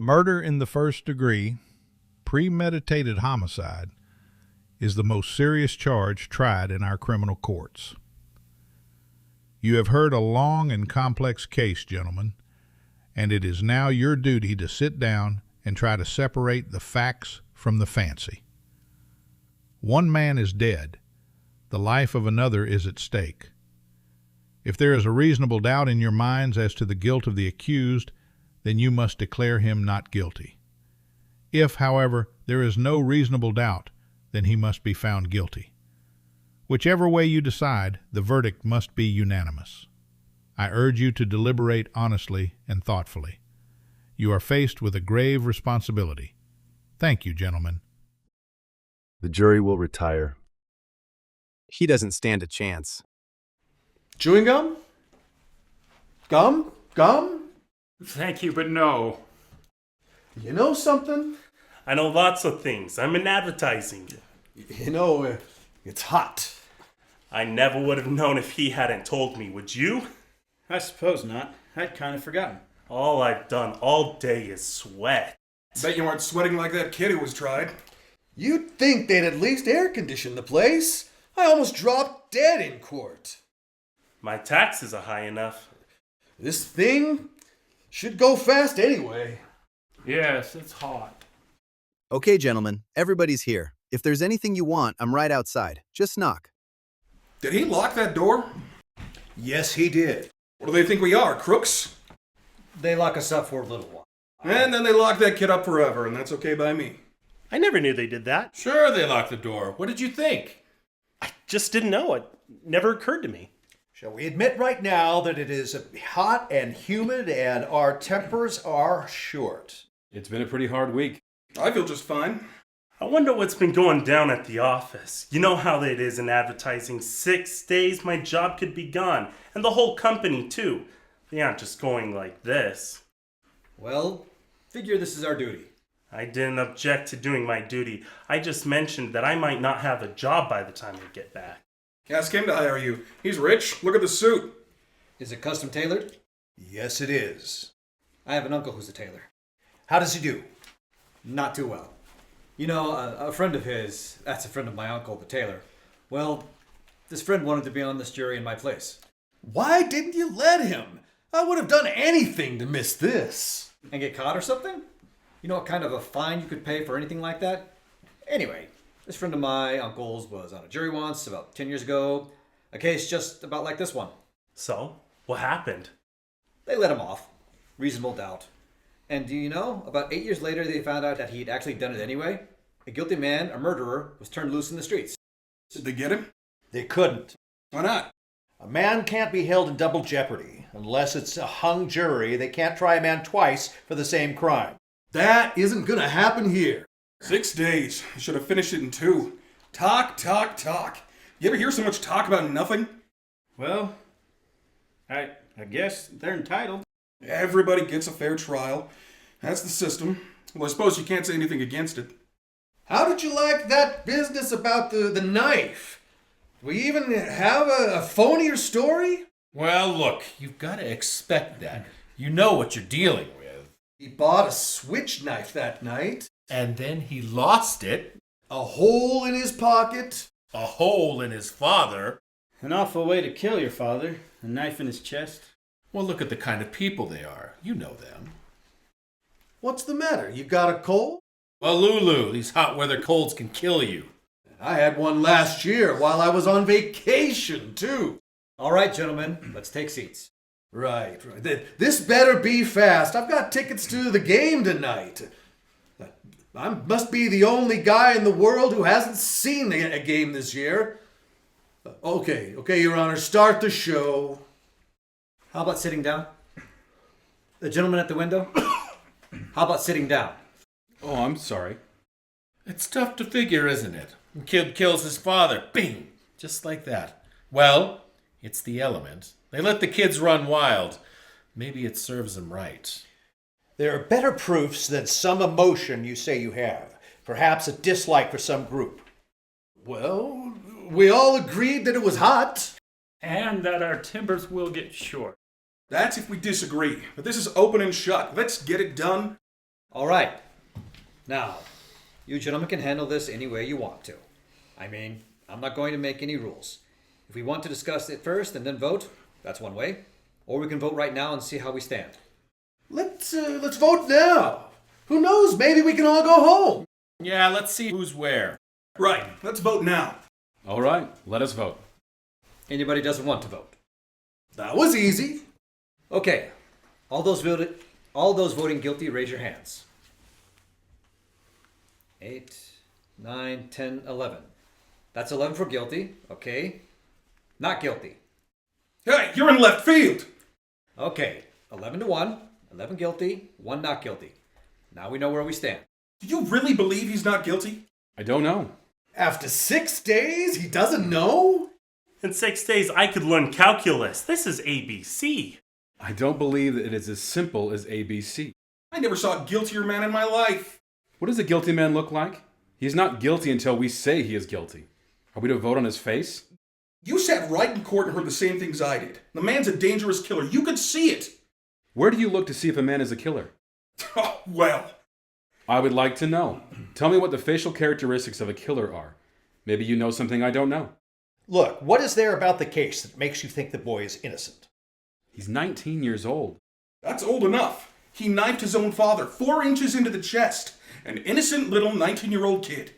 Murder in the first degree, premeditated homicide, is the most serious charge tried in our criminal courts. You have heard a long and complex case, gentlemen, and it is now your duty to sit down and try to separate the facts from the fancy. One man is dead. The life of another is at stake. If there is a reasonable doubt in your minds as to the guilt of the accused, then you must declare him not guilty. If, however, there is no reasonable doubt, then he must be found guilty. Whichever way you decide, the verdict must be unanimous. I urge you to deliberate honestly and thoughtfully. You are faced with a grave responsibility. Thank you, gentlemen. The jury will retire. He doesn't stand a chance. Chewing gum? Gum? Thank you, but no. You know something? I know lots of things. I'm in advertising. It's hot. I never would have known if he hadn't told me, would you? I suppose not. I'd kind of forgotten. All I've done all day is sweat. Bet you weren't sweating like that kid who was tried. You'd think they'd at least air condition the place. I almost dropped dead in court. My taxes are high enough. This thing should go fast anyway. Yes, it's hot. Okay, gentlemen, everybody's here. If there's anything you want, I'm right outside. Just knock. Did he lock that door? Yes, he did. What do they think we are, crooks? They lock us up for a little while. And then they lock that kid up forever, and that's okay by me. I never knew they did that. Sure, they locked the door. What did you think? I just didn't know. It never occurred to me. Shall we admit right now that it is hot and humid and our tempers are short? It's been a pretty hard week. I feel just fine. I wonder what's been going down at the office. You know how it is in advertising. 6 days, my job could be gone. And the whole company, too. They aren't just going like this. Well, figure this is our duty. I didn't object to doing my duty. I just mentioned that I might not have a job by the time I get back. Ask him to hire you. He's rich. Look at the suit. Is it custom tailored? Yes, it is. I have an uncle who's a tailor. How does he do? Not too well. You know, a friend of his, that's a friend of my uncle, the tailor. Well, this friend wanted to be on this jury in my place. Why didn't you let him? I would have done anything to miss this. And get caught or something? You know what kind of a fine you could pay for anything like that? Anyway, this friend of my uncle's was on a jury once, about 10 years ago. A case just about like this one. So, what happened? They let him off. Reasonable doubt. And do you know, about 8 years later, they found out that he'd actually done it anyway. A guilty man, a murderer, was turned loose in the streets. Did they get him? They couldn't. Why not? A man can't be held in double jeopardy. Unless it's a hung jury, they can't try a man twice for the same crime. That isn't gonna happen here. 6 days. You should have finished it in 2. Talk. You ever hear so much talk about nothing? Well, I guess they're entitled. Everybody gets a fair trial. That's the system. Well, I suppose you can't say anything against it. How did you like that business about the knife? We even have a phonier story? Well, look, you've got to expect that. You know what you're dealing with. He bought a switch knife that night. And then he lost it. A hole in his pocket. A hole in his father. An awful way to kill your father. A knife in his chest. Well, look at the kind of people they are. You know them. What's the matter? You got a cold? Well, Lulu, these hot weather colds can kill you. I had one last year while I was on vacation, too. All right, gentlemen, let's take seats. Right. This better be fast. I've got tickets to the game tonight. I must be the only guy in the world who hasn't seen a game this year. Okay, Your Honor, start the show. How about sitting down? The gentleman at the window? How about sitting down? Oh, I'm sorry. It's tough to figure, isn't it? A kid kills his father. Bing! Just like that. Well, it's the element. They let the kids run wild. Maybe it serves them right. There are better proofs than some emotion you say you have. Perhaps a dislike for some group. Well, we all agreed that it was hot. And that our timbers will get short. That's if we disagree. But this is open and shut. Let's get it done. All right. Now, you gentlemen can handle this any way you want to. I mean, I'm not going to make any rules. If we want to discuss it first and then vote, that's one way. Or we can vote right now and see how we stand. Let's vote now. Who knows? Maybe we can all go home. Yeah, let's see who's where. Right, let's vote now. All right, let us vote. Anybody doesn't want to vote? That was easy. Okay. All those voting guilty, raise your hands. 8, 9, 10, 11. That's 11 for guilty. Okay. Not guilty. Hey, you're in left field. Okay. 11 to 1. 11 guilty. 1 not guilty. Now we know where we stand. Do you really believe he's not guilty? I don't know. After 6 days, he doesn't know? In 6 days, I could learn calculus. This is ABC. I don't believe that it is as simple as ABC. I never saw a guiltier man in my life. What does a guilty man look like? He is not guilty until we say he is guilty. Are we to vote on his face? You sat right in court and heard the same things I did. The man's a dangerous killer. You could see it. Where do you look to see if a man is a killer? Oh, well. I would like to know. Tell me what the facial characteristics of a killer are. Maybe you know something I don't know. Look, what is there about the case that makes you think the boy is innocent? He's 19 years old. That's old enough. He knifed his own father 4 inches into the chest. An innocent little 19-year-old kid.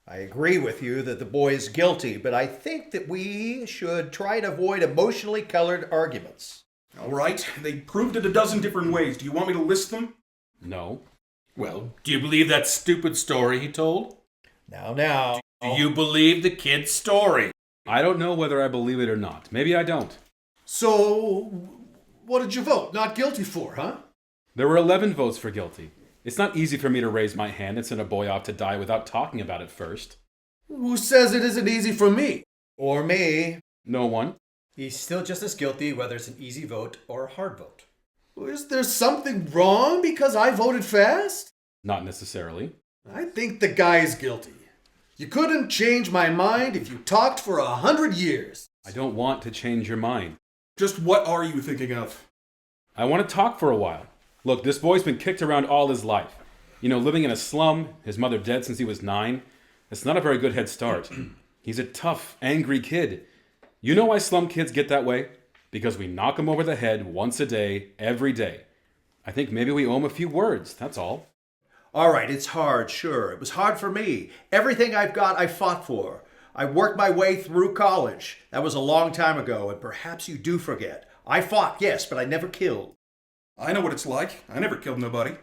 I agree with you that the boy is guilty, but I think that we should try to avoid emotionally colored arguments. All right, they proved it a dozen different ways. Do you want me to list them? No. Well, do you believe that stupid story he told? Now. Do you believe the kid's story? I don't know whether I believe it or not. Maybe I don't. So, what did you vote not guilty for, huh? There were 11 votes for guilty. It's not easy for me to raise my hand and send a boy off to die without talking about it first. Who says it isn't easy for me? Or me. No one. He's still just as guilty whether it's an easy vote or a hard vote. Is there something wrong because I voted fast? Not necessarily. I think the guy's guilty. You couldn't change my mind if you talked for 100 years. I don't want to change your mind. Just what are you thinking of? I want to talk for a while. Look, this boy's been kicked around all his life. You know, living in a slum, his mother dead since he was 9. It's not a very good head start. He's a tough, angry kid. You know why slum kids get that way? Because we knock them over the head once a day, every day. I think maybe we owe him a few words, that's all. All right, it's hard, sure. It was hard for me. Everything I've got, I fought for. I worked my way through college. That was a long time ago, and perhaps you do forget. I fought, yes, but I never killed. I know what it's like. I never killed nobody.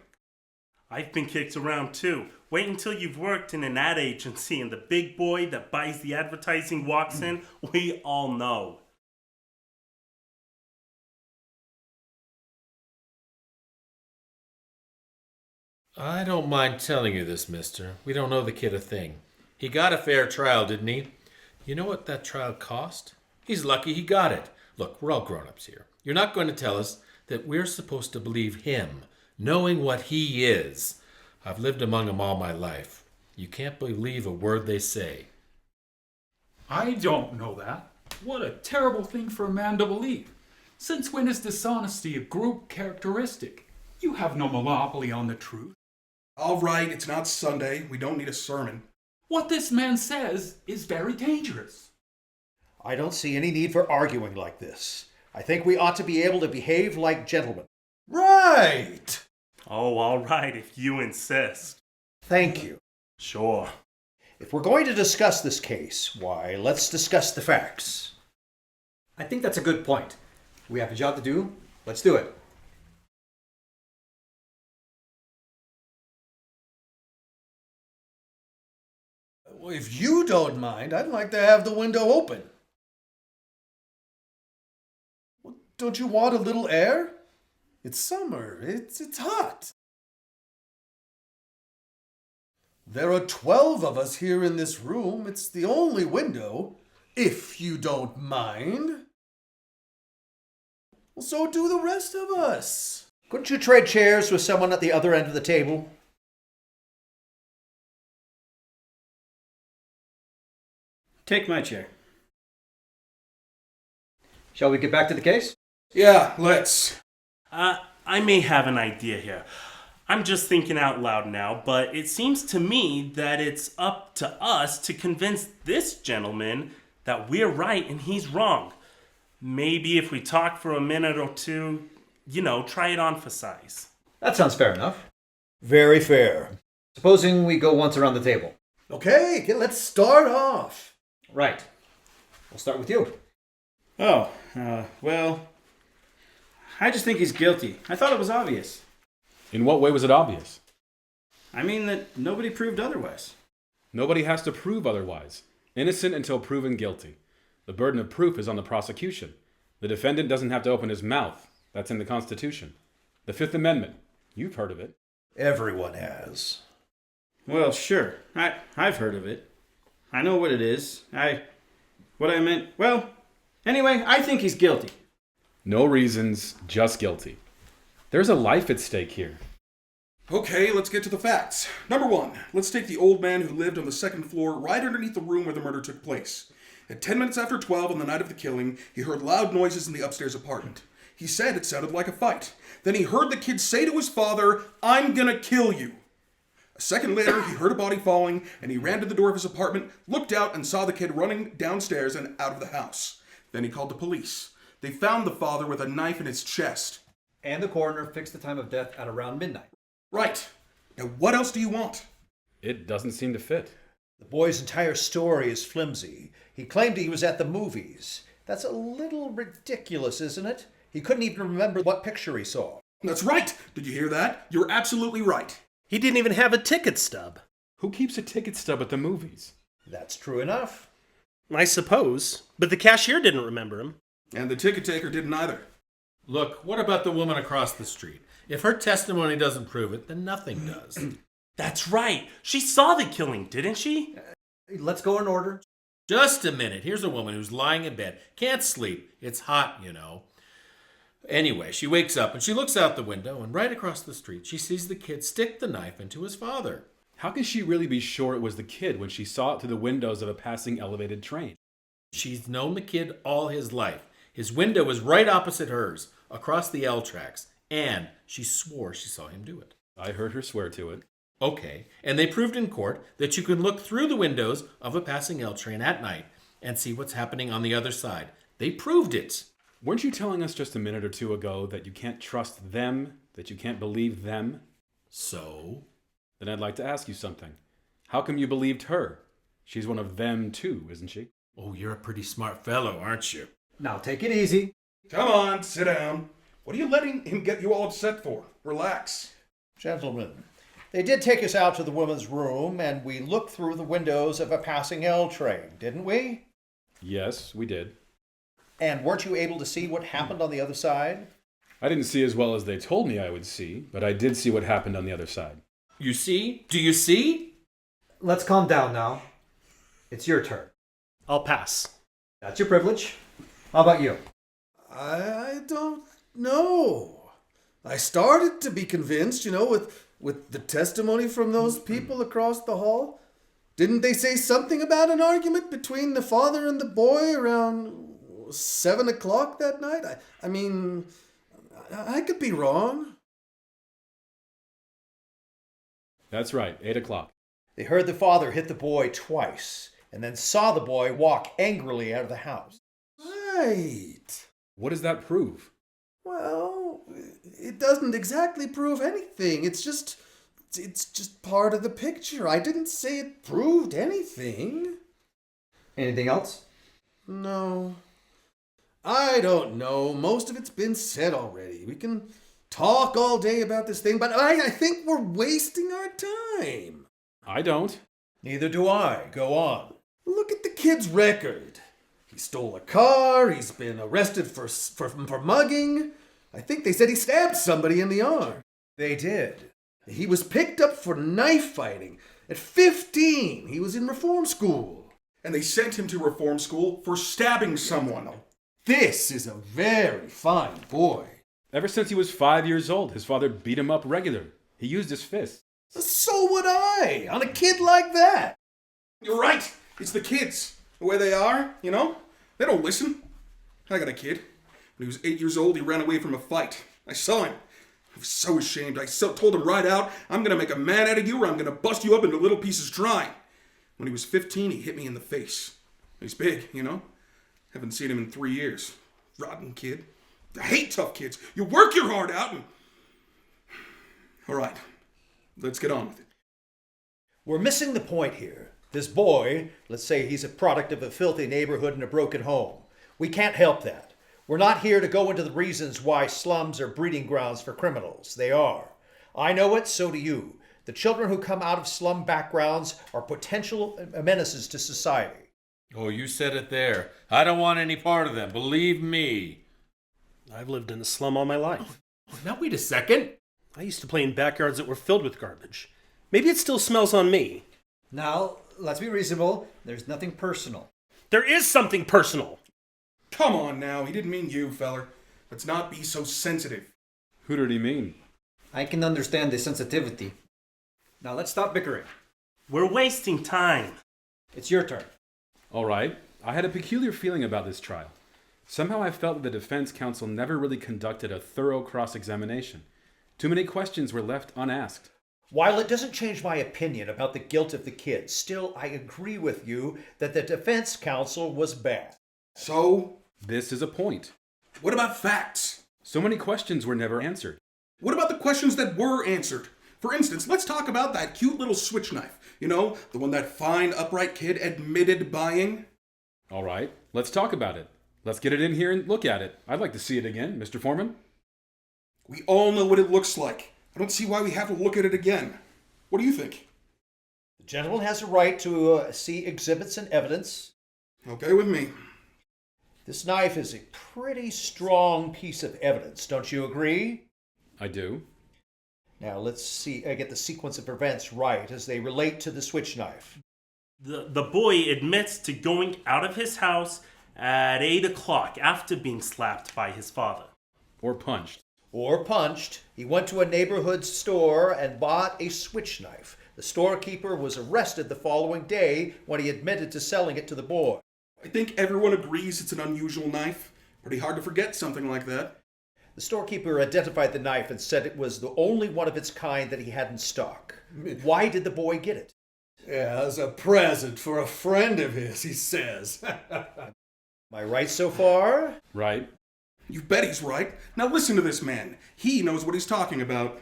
I've been kicked around too. Wait until you've worked in an ad agency and the big boy that buys the advertising walks in. We all know. I don't mind telling you this, mister. We don't know the kid a thing. He got a fair trial, didn't he? You know what that trial cost? He's lucky he got it. Look, we're all grown-ups here. You're not going to tell us that we're supposed to believe him, knowing what he is. I've lived among them all my life. You can't believe a word they say. I don't know that. What a terrible thing for a man to believe. Since when is dishonesty a group characteristic? You have no monopoly on the truth. All right, it's not Sunday. We don't need a sermon. What this man says is very dangerous. I don't see any need for arguing like this. I think we ought to be able to behave like gentlemen. Right! Oh, all right, if you insist. Thank you. Sure. If we're going to discuss this case, why, let's discuss the facts. I think that's a good point. We have a job to do. Let's do it. Well, if you don't mind, I'd like to have the window open. Well, don't you want a little air? It's summer. It's hot. There are 12 of us here in this room. It's the only window, if you don't mind. Well, so do the rest of us. Couldn't you trade chairs with someone at the other end of the table? Take my chair. Shall we get back to the case? Yeah, let's. I may have an idea here. I'm just thinking out loud now, but it seems to me that it's up to us to convince this gentleman that we're right and he's wrong. Maybe if we talk for a minute or two, try it on for size. That sounds fair enough. Very fair. Supposing we go once around the table. Okay, let's start off. Right. We'll start with you. Oh, well, I just think he's guilty. I thought it was obvious. In what way was it obvious? I mean that nobody proved otherwise. Nobody has to prove otherwise. Innocent until proven guilty. The burden of proof is on the prosecution. The defendant doesn't have to open his mouth. That's in the Constitution. The Fifth Amendment. You've heard of it. Everyone has. Well, sure. I've heard of it. I know what it is. Anyway, I think he's guilty. No reasons, just guilty. There's a life at stake here. Okay, let's get to the facts. Number 1, let's take the old man who lived on the second floor right underneath the room where the murder took place. At 10 minutes after 12 on the night of the killing, he heard loud noises in the upstairs apartment. He said it sounded like a fight. Then he heard the kid say to his father, "I'm gonna kill you." A second later, he heard a body falling, and he ran to the door of his apartment, looked out, and saw the kid running downstairs and out of the house. Then he called the police. They found the father with a knife in his chest. And the coroner fixed the time of death at around midnight. Right. Now what else do you want? It doesn't seem to fit. The boy's entire story is flimsy. He claimed he was at the movies. That's a little ridiculous, isn't it? He couldn't even remember what picture he saw. That's right. Did you hear that? You're absolutely right. He didn't even have a ticket stub. Who keeps a ticket stub at the movies? That's true enough. I suppose. But the cashier didn't remember him. And the ticket taker didn't either. Look, what about the woman across the street? If her testimony doesn't prove it, then nothing does. That's right. She saw the killing, didn't she? Let's go in order. Just a minute. Here's a woman who's lying in bed. Can't sleep. It's hot, you know. Anyway, she wakes up and she looks out the window, and right across the street, she sees the kid stick the knife into his father. How can she really be sure it was the kid when she saw it through the windows of a passing elevated train? She's known the kid all his life. His window was right opposite hers, across the L tracks, and she swore she saw him do it. I heard her swear to it. Okay, and they proved in court that you can look through the windows of a passing L train at night and see what's happening on the other side. They proved it. Weren't you telling us just a minute or two ago that you can't trust them, that you can't believe them? So? Then I'd like to ask you something. How come you believed her? She's one of them too, isn't she? Oh, you're a pretty smart fellow, aren't you? Now take it easy. Come on, sit down. What are you letting him get you all upset for? Relax. Gentlemen, they did take us out to the woman's room, and we looked through the windows of a passing L train, didn't we? Yes, we did. And weren't you able to see what happened on the other side? I didn't see as well as they told me I would see, but I did see what happened on the other side. You see? Do you see? Let's calm down now. It's your turn. I'll pass. That's your privilege. How about you? I don't know. I started to be convinced, with the testimony from those people across the hall. Didn't they say something about an argument between the father and the boy around 7 o'clock that night? I mean, I could be wrong. That's right, 8 o'clock. They heard the father hit the boy twice, and then saw the boy walk angrily out of the house. Right. What does that prove? Well, it doesn't exactly prove anything. It's just part of the picture. I didn't say it proved anything. Anything else? No. I don't know. Most of it's been said already. We can talk all day about this thing, but I think we're wasting our time. I don't. Neither do I. Go on. Look at the kid's record. He stole a car. He's been arrested for mugging. I think they said he stabbed somebody in the arm. They did. He was picked up for knife fighting. At 15, he was in reform school. And they sent him to reform school for stabbing someone. This is a very fine boy. Ever since he was 5 years old, his father beat him up regularly. He used his fists. So would I, on a kid like that. You're right. It's the kids. The way they are, They don't listen. I got a kid. When he was 8 years old, he ran away from a fight. I saw him. was so ashamed. I told him right out, I'm going to make a man out of you or I'm going to bust you up into little pieces trying. When he was 15, he hit me in the face. He's big, you know? Haven't seen him in 3 years. Rotten kid. I hate tough kids. You work your heart out and... All right, let's get on with it. We're missing the point here. This boy, let's say he's a product of a filthy neighborhood and a broken home. We can't help that. We're not here to go into the reasons why slums are breeding grounds for criminals. They are. I know it, so do you. The children who come out of slum backgrounds are potential menaces to society. Oh, you said it there. I don't want any part of them, believe me. I've lived in a slum all my life. Now wait a second. I used to play in backyards that were filled with garbage. Maybe it still smells on me. Now, let's be reasonable. There's nothing personal. There is something personal. Come on now, he didn't mean you, feller. Let's not be so sensitive. Who did he mean? I can understand the sensitivity. Now, let's stop bickering. We're wasting time. It's your turn. All right. I had a peculiar feeling about this trial. Somehow I felt that the defense counsel never really conducted a thorough cross-examination. Too many questions were left unasked. While it doesn't change my opinion about the guilt of the kids, still I agree with you that the defense counsel was bad. So? This is a point. What about facts? So many questions were never answered. What about the questions that were answered? For instance, let's talk about that cute little switch knife. You know, the one that fine, upright kid admitted buying? All right, let's talk about it. Let's get it in here and look at it. I'd like to see it again, Mr. Foreman. We all know what it looks like. I don't see why we have to look at it again. What do you think? The gentleman has a right to see exhibits and evidence. Okay with me. This knife is a pretty strong piece of evidence, don't you agree? I do. Now let's see, get the sequence of events right as they relate to the switch knife. The boy admits to going out of his house at 8 o'clock after being slapped by his father. Or punched. Or punched. He went to a neighborhood store and bought a switch knife. The storekeeper was arrested the following day when he admitted to selling it to the boy. I think everyone agrees it's an unusual knife. Pretty hard to forget something like that. The storekeeper identified the knife and said it was the only one of its kind that he had in stock. Why did the boy get it? Yeah, as a present for a friend of his, he says. Am I right so far? Right. You bet he's right. Now listen to this man. He knows what he's talking about.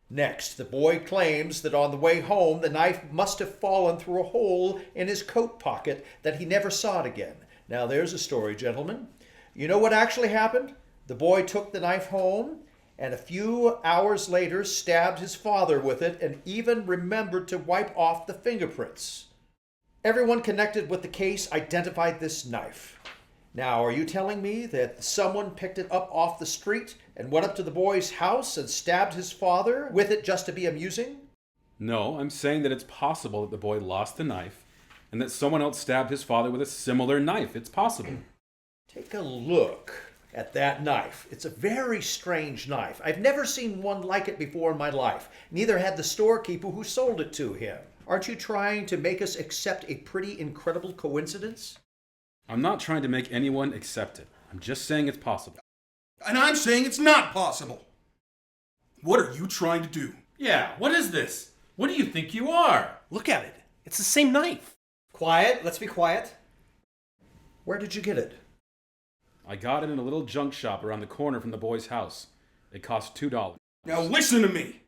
Next, the boy claims that on the way home, the knife must have fallen through a hole in his coat pocket that he never saw it again. Now there's a story, gentlemen. You know what actually happened? The boy took the knife home and a few hours later stabbed his father with it and even remembered to wipe off the fingerprints. Everyone connected with the case identified this knife. Now, are you telling me that someone picked it up off the street and went up to the boy's house and stabbed his father with it just to be amusing? No, I'm saying that it's possible that the boy lost the knife and that someone else stabbed his father with a similar knife. It's possible. Take a look at that knife. It's a very strange knife. I've never seen one like it before in my life. Neither had the storekeeper who sold it to him. Aren't you trying to make us accept a pretty incredible coincidence? I'm not trying to make anyone accept it. I'm just saying it's possible. And I'm saying it's not possible. What are you trying to do? Yeah, what is this? What do you think you are? Look at it. It's the same knife. Quiet. Let's be quiet. Where did you get it? I got it in a little junk shop around the corner from the boy's house. It cost $2. Now listen to me.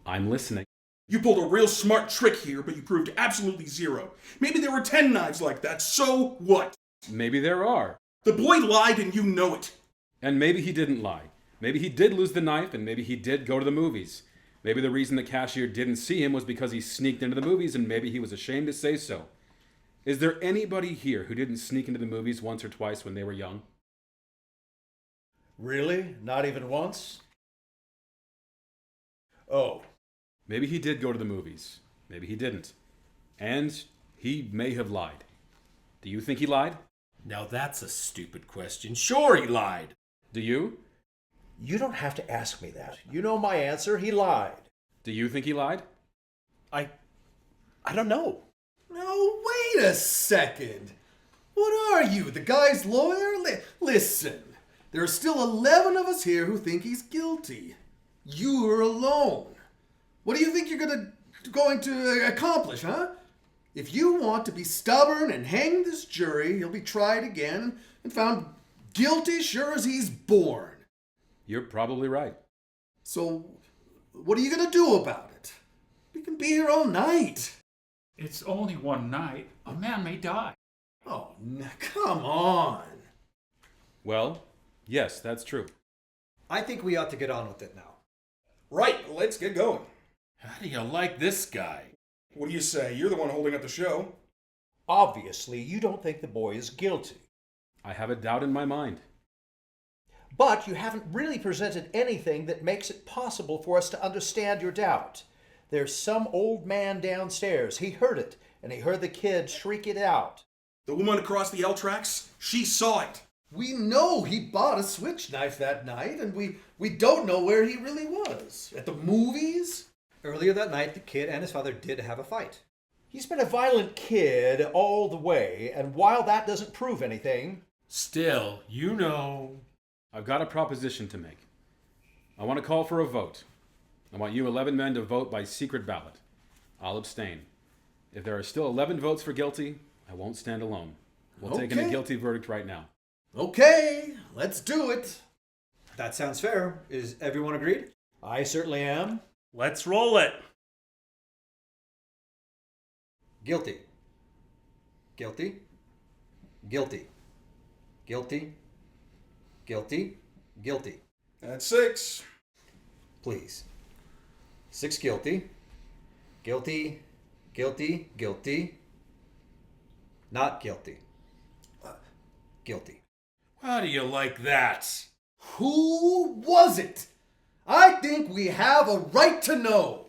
I'm listening. You pulled a real smart trick here, but you proved absolutely zero. Maybe there were 10 knives like that. So what? Maybe there are. The boy lied and you know it. And maybe he didn't lie. Maybe he did lose the knife, and maybe he did go to the movies. Maybe the reason the cashier didn't see him was because he sneaked into the movies, and maybe he was ashamed to say so. Is there anybody here who didn't sneak into the movies once or twice when they were young? Really? Not even once? Oh. Maybe he did go to the movies. Maybe he didn't. And he may have lied. Do you think he lied? Now that's a stupid question. Sure, he lied. Do you? You don't have to ask me that. You know my answer. He lied. Do you think he lied? I don't know. No, wait a second. What are you, the guy's lawyer? Listen, there are still 11 of us here who think he's guilty. you're alone. What do you think you're going to accomplish, huh? If you want to be stubborn and hang this jury, he'll be tried again and found guilty sure as he's born. You're probably right. So, what are you going to do about it? We can be here all night. It's only one night. A man may die. Oh, come on. Well, yes, that's true. I think we ought to get on with it now. Right, let's get going. How do you like this guy? What do you say? You're the one holding up the show. Obviously, you don't think the boy is guilty. I have a doubt in my mind. But you haven't really presented anything that makes it possible for us to understand your doubt. There's some old man downstairs. He heard it, and he heard the kid shriek it out. The woman across the L tracks, she saw it. We know he bought a switch knife that night, and we don't know where he really was. At the movies? Earlier that night, the kid and his father did have a fight. He's been a violent kid all the way, and while that doesn't prove anything... Still, you know... I've got a proposition to make. I want to call for a vote. I want you 11 men to vote by secret ballot. I'll abstain. If there are still 11 votes for guilty, I won't stand alone. We'll take in a guilty verdict right now. Okay, let's do it. That sounds fair. Is everyone agreed? I certainly am. Let's roll it. Guilty. Guilty. Guilty. Guilty. Guilty. Guilty. That's 6. Please. 6 guilty. Guilty. Guilty. Guilty. Not guilty. Guilty. How do you like that? Who was it? I think we have a right to know.